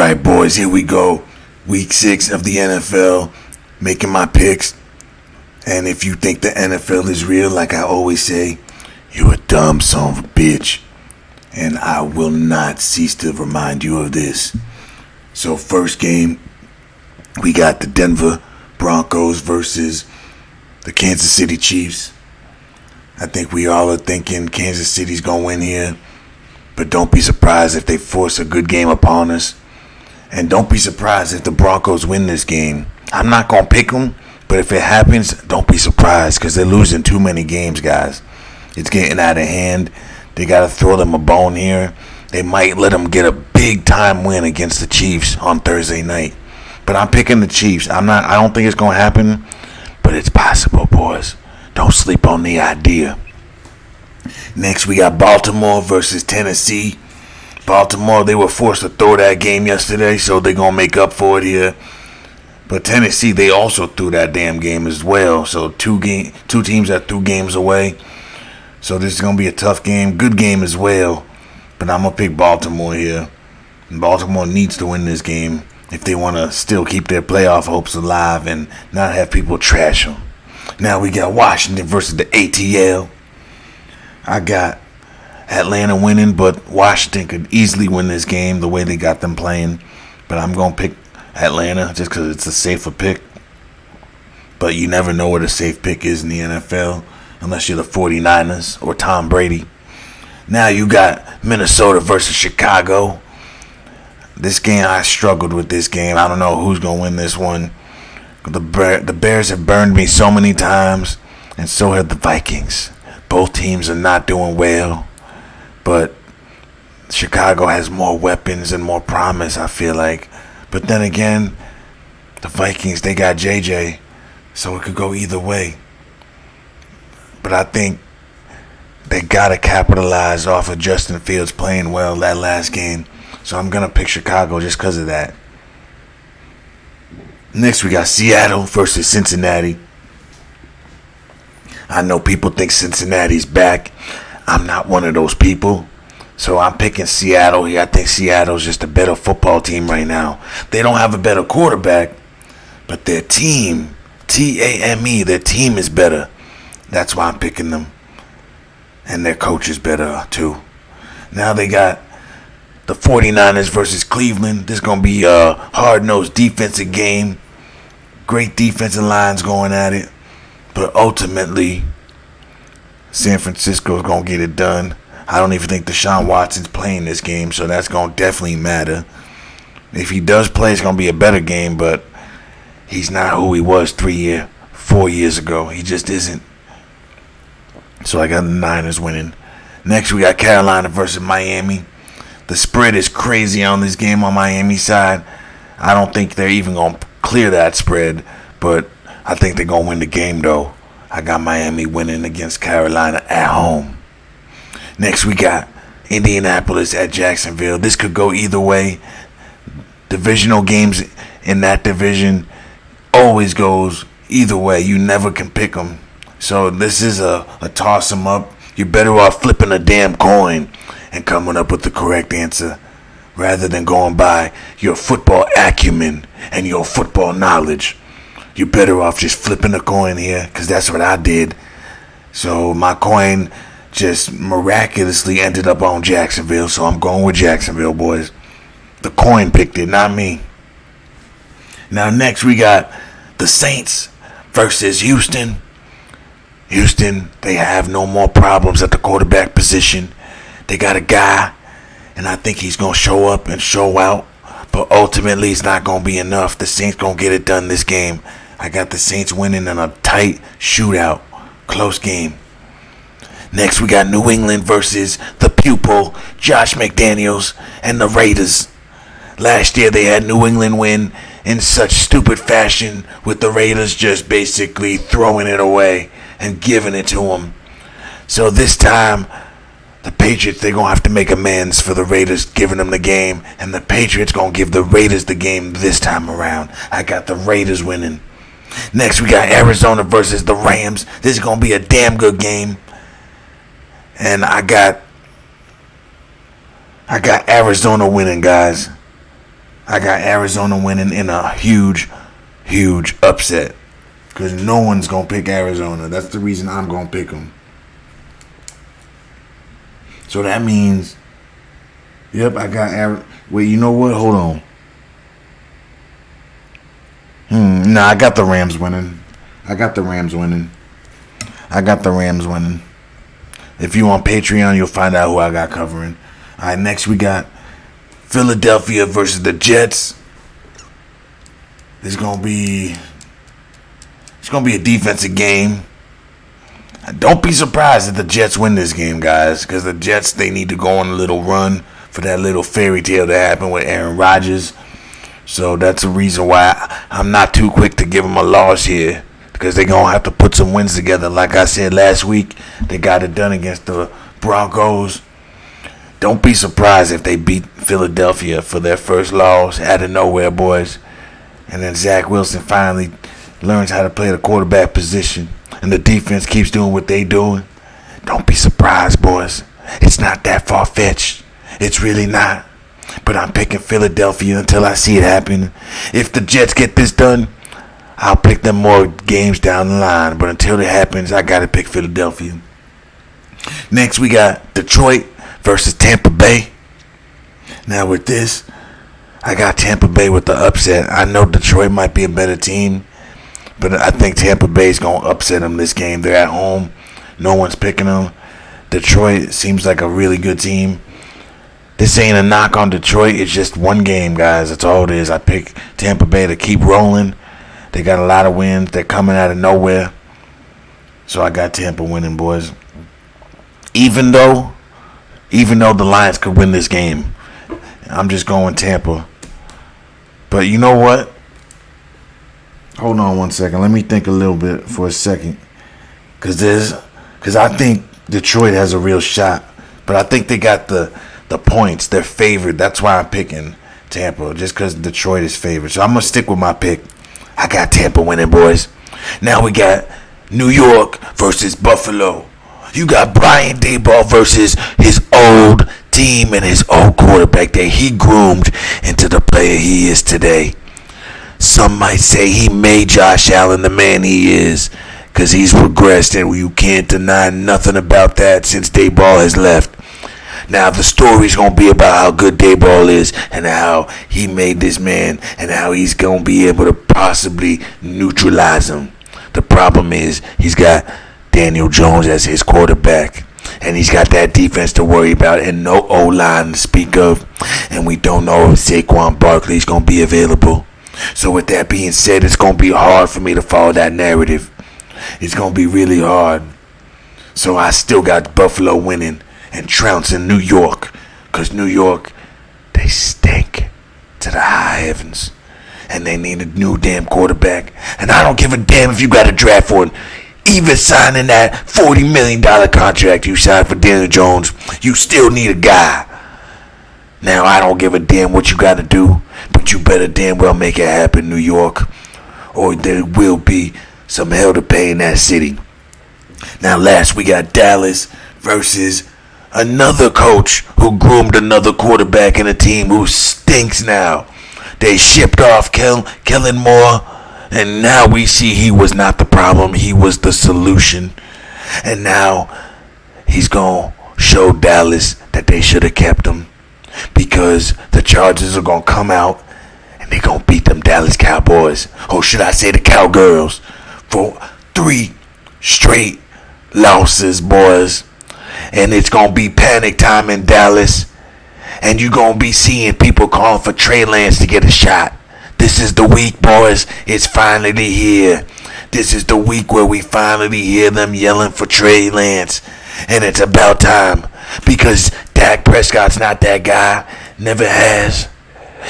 Alright, boys, here we go. Week 6 of the NFL. Making my picks. And if you think the NFL is real, like I always say, you're a dumb son of a bitch. And I will not cease to remind you of this. So, first game, we got the Denver Broncos versus the Kansas City Chiefs. I think we all are thinking Kansas City's going to win here. But don't be surprised if they force a good game upon us. And don't be surprised if the Broncos win this game. I'm not going to pick them, but if it happens, don't be surprised because they're losing too many games, guys. It's getting out of hand. They got to throw them a bone here. They might let them get a big-time win against the Chiefs on Thursday night. But I'm picking the Chiefs. I don't think it's going to happen, but it's possible, boys. Don't sleep on the idea. Next, we got Baltimore versus Tennessee. Baltimore, they were forced to throw that game yesterday, so they're going to make up for it here. But Tennessee, they also threw that damn game as well. So two teams that threw games away. So this is going to be a tough game. Good game as well. But I'm going to pick Baltimore here. And Baltimore needs to win this game if they want to still keep their playoff hopes alive and not have people trash them. Now we got Washington versus the ATL. I got Atlanta winning, but Washington could easily win this game the way they got them playing. But I'm going to pick Atlanta just because it's a safer pick. But you never know what a safe pick is in the NFL unless you're the 49ers or Tom Brady. Now you got Minnesota versus Chicago. This game, I struggled with this game. I don't know who's going to win this one. The Bears have burned me so many times, and so have the Vikings. Both teams are not doing well. But Chicago has more weapons and more promise, I feel like. But then again, the Vikings, they got JJ. So it could go either way. But I think they got to capitalize off of Justin Fields playing well that last game. So I'm going to pick Chicago just because of that. Next, we got Seattle versus Cincinnati. I know people think Cincinnati's back. I'm not one of those people. So I'm picking Seattle here. I think Seattle's just a better football team right now. They don't have a better quarterback, but their team, T-A-M-E, their team is better. That's why I'm picking them. And their coach is better too. Now they got the 49ers versus Cleveland. This is going to be a hard-nosed defensive game. Great defensive lines going at it. But ultimately, San Francisco is going to get it done. I don't even think Deshaun Watson's playing this game, so that's going to definitely matter. If he does play, it's going to be a better game, but he's not who he was 4 years ago. He just isn't. So I got the Niners winning. Next, we got Carolina versus Miami. The spread is crazy on this game on Miami's side. I don't think they're even going to clear that spread, but I think they're going to win the game, though. I got Miami winning against Carolina at home. Next, we got Indianapolis at Jacksonville. This could go either way. Divisional games in that division always goes either way. You never can pick them. So this is a toss 'em up. You're better off flipping a damn coin and coming up with the correct answer rather than going by your football acumen and your football knowledge. You're better off just flipping a coin here because that's what I did. So my coin just miraculously ended up on Jacksonville. So I'm going with Jacksonville, boys. The coin picked it, not me. Now next we got the Saints versus Houston. Houston, they have no more problems at the quarterback position. They got a guy, and I think he's going to show up and show out. But ultimately, it's not going to be enough. The Saints going to get it done this game. I got the Saints winning in a tight shootout. Close game. Next, we got New England versus the pupil, Josh McDaniels, and the Raiders. Last year, they had New England win in such stupid fashion with the Raiders just basically throwing it away and giving it to them. So this time, the Patriots, they're going to have to make amends for the Raiders giving them the game. And the Patriots going to give the Raiders the game this time around. I got the Raiders winning. Next, we got Arizona versus the Rams. This is going to be a damn good game. And I got Arizona winning, guys. I got Arizona winning in a huge, huge upset. Because no one's going to pick Arizona. That's the reason I'm going to pick them. So that means, yep, I got wait, you know what? Hold on. Nah, I got the Rams winning. If you on Patreon, you'll find out who I got covering. All right, next we got Philadelphia versus the Jets. It's gonna be a defensive game. Don't be surprised if the Jets win this game, guys, because the Jets, they need to go on a little run for that little fairy tale that happened with Aaron Rodgers. So that's the reason why I'm not too quick to give them a loss here, because they're going to have to put some wins together. Like I said last week, they got it done against the Broncos. Don't be surprised if they beat Philadelphia for their first loss out of nowhere, boys. And then Zach Wilson finally learns how to play the quarterback position, and the defense keeps doing what they doing. Don't be surprised, boys. It's not that far-fetched. It's really not. But I'm picking Philadelphia until I see it happen. If the Jets get this done, I'll pick them more games down the line. But until it happens, I got to pick Philadelphia. Next, we got Detroit versus Tampa Bay. Now, with this, I got Tampa Bay with the upset. I know Detroit might be a better team, but I think Tampa Bay is going to upset them this game. They're at home. No one's picking them. Detroit seems like a really good team. This ain't a knock on Detroit. It's just one game, guys. That's all it is. I picked Tampa Bay to keep rolling. They got a lot of wins. They're coming out of nowhere. So I got Tampa winning, boys. Even though the Lions could win this game, I'm just going Tampa. But you know what? Hold on one second. Let me think a little bit for a second. Because I think Detroit has a real shot. But I think they got the points. They're favored. That's why I'm picking Tampa. Just because Detroit is favored. So I'm going to stick with my pick. I got Tampa winning, boys. Now we got New York versus Buffalo. You got Brian Daboll versus his old team and his old quarterback that he groomed into the player he is today. Some might say he made Josh Allen the man he is, because he's regressed, and you can't deny nothing about that since Daboll has left. Now the story's going to be about how good Daboll is and how he made this man and how he's going to be able to possibly neutralize him. The problem is he's got Daniel Jones as his quarterback, and he's got that defense to worry about and no O-line to speak of, and we don't know if Saquon Barkley's going to be available. So with that being said, it's going to be hard for me to follow that narrative. It's going to be really hard. So I still got Buffalo winning and trouncing New York, because New York, they stink to the high heavens, and they need a new damn quarterback. And I don't give a damn if you got a draft for it. Even signing that $40 million contract you signed for Daniel Jones, you still need a guy. Now, I don't give a damn what you got to do, but you better damn well make it happen, New York, or there will be some hell to pay in that city. Now, last we got Dallas versus another coach who groomed another quarterback in a team who stinks now. They shipped off Kellen Moore, and now we see he was not the problem. He was the solution. And now he's going to show Dallas that they should have kept him, because the Chargers are going to come out and they're going to beat them Dallas Cowboys, or should I say the Cowgirls, for 3 straight losses, boys. And it's going to be panic time in Dallas. And you're going to be seeing people calling for Trey Lance to get a shot. This is the week, boys. It's finally here. This is the week where we finally hear them yelling for Trey Lance. And it's about time. Because Dak Prescott's not that guy. Never has.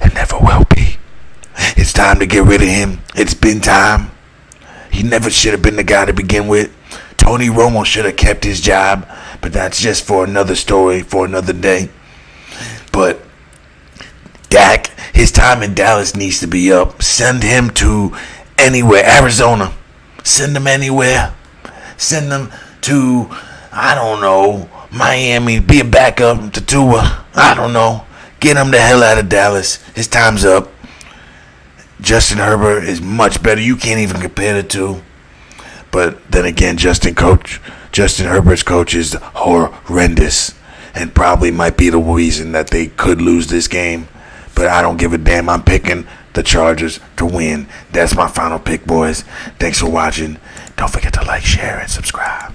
And never will be. It's time to get rid of him. It's been time. He never should have been the guy to begin with. Tony Romo should have kept his job. But that's just for another story, for another day. But Dak, his time in Dallas needs to be up. Send him to anywhere. Arizona. Send him anywhere. Send him to, I don't know, Miami. Be a backup to Tua. I don't know. Get him the hell out of Dallas. His time's up. Justin Herbert is much better. You can't even compare the two. But then again, Justin Herbert's coach is horrendous and probably might be the reason that they could lose this game. But I don't give a damn. I'm picking the Chargers to win. That's my final pick, boys. Thanks for watching. Don't forget to like, share, and subscribe.